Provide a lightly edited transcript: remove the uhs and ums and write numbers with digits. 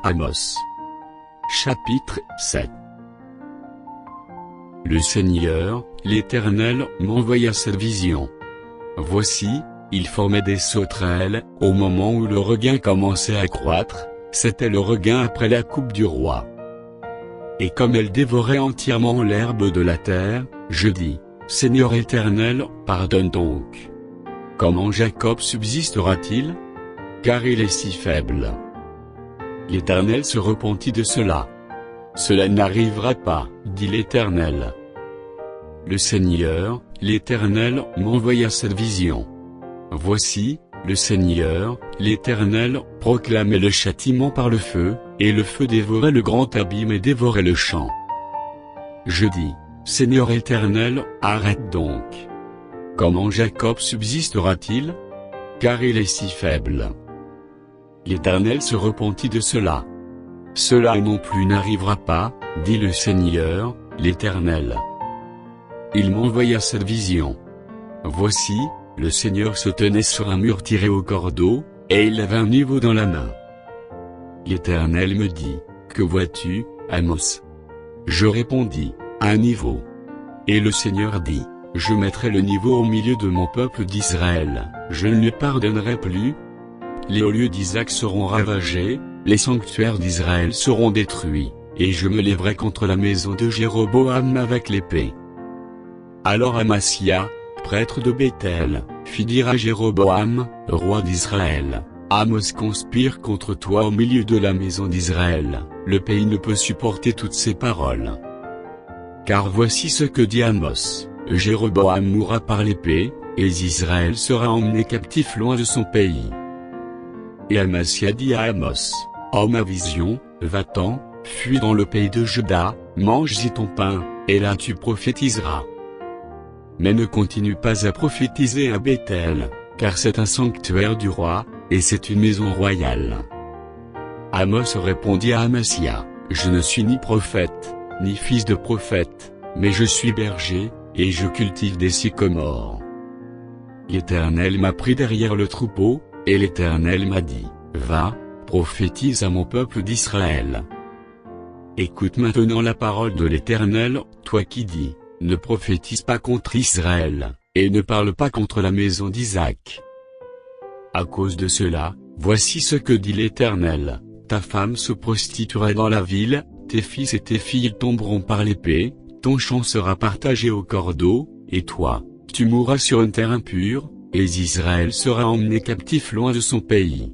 Amos. Chapitre 7. Le Seigneur, l'Éternel, m'envoya cette vision. Voici, il formait des sauterelles, au moment où le regain commençait à croître, c'était le regain après la coupe du roi. Et comme elles dévoraient entièrement l'herbe de la terre, je dis, Seigneur Éternel, pardonne donc. Comment Jacob subsistera-t-il? Car il est si faible. L'Éternel se repentit de cela. Cela n'arrivera pas, dit l'Éternel. Le Seigneur, l'Éternel, m'envoya cette vision. Voici, le Seigneur, l'Éternel, proclamait le châtiment par le feu, et le feu dévorait le grand abîme et dévorait le champ. Je dis, Seigneur Éternel, arrête donc. Comment Jacob subsistera-t-il? Car il est si faible. L'Éternel se repentit de cela. Cela non plus n'arrivera pas, dit le Seigneur, l'Éternel. Il m'envoya cette vision. Voici, le Seigneur se tenait sur un mur tiré au cordeau, et il avait un niveau dans la main. L'Éternel me dit, que vois-tu, Amos? Je répondis, un niveau. Et le Seigneur dit, je mettrai le niveau au milieu de mon peuple d'Israël, je ne lui pardonnerai plus. Les hauts lieux d'Isaac seront ravagés, les sanctuaires d'Israël seront détruits, et je me lèverai contre la maison de Jéroboam avec l'épée. Alors Amasia, prêtre de Béthel, fit dire à Jéroboam, roi d'Israël, Amos conspire contre toi au milieu de la maison d'Israël, le pays ne peut supporter toutes ces paroles. Car voici ce que dit Amos, Jéroboam mourra par l'épée, et Israël sera emmené captif loin de son pays. Et Amasia dit à Amos, homme à vision, va-t'en, fuis dans le pays de Juda, mange-y ton pain, et là tu prophétiseras. Mais ne continue pas à prophétiser à Béthel, car c'est un sanctuaire du roi, et c'est une maison royale. Amos répondit à Amasia, je ne suis ni prophète, ni fils de prophète, mais je suis berger, et je cultive des sycomores. L'Éternel m'a pris derrière le troupeau, et l'Éternel m'a dit, va, prophétise à mon peuple d'Israël. Écoute maintenant la parole de l'Éternel, toi qui dis, ne prophétise pas contre Israël, et ne parle pas contre la maison d'Isaac. À cause de cela, voici ce que dit l'Éternel, ta femme se prostituera dans la ville, tes fils et tes filles tomberont par l'épée, ton champ sera partagé au cordeau, et toi, tu mourras sur une terre impure, et Israël sera emmené captif loin de son pays.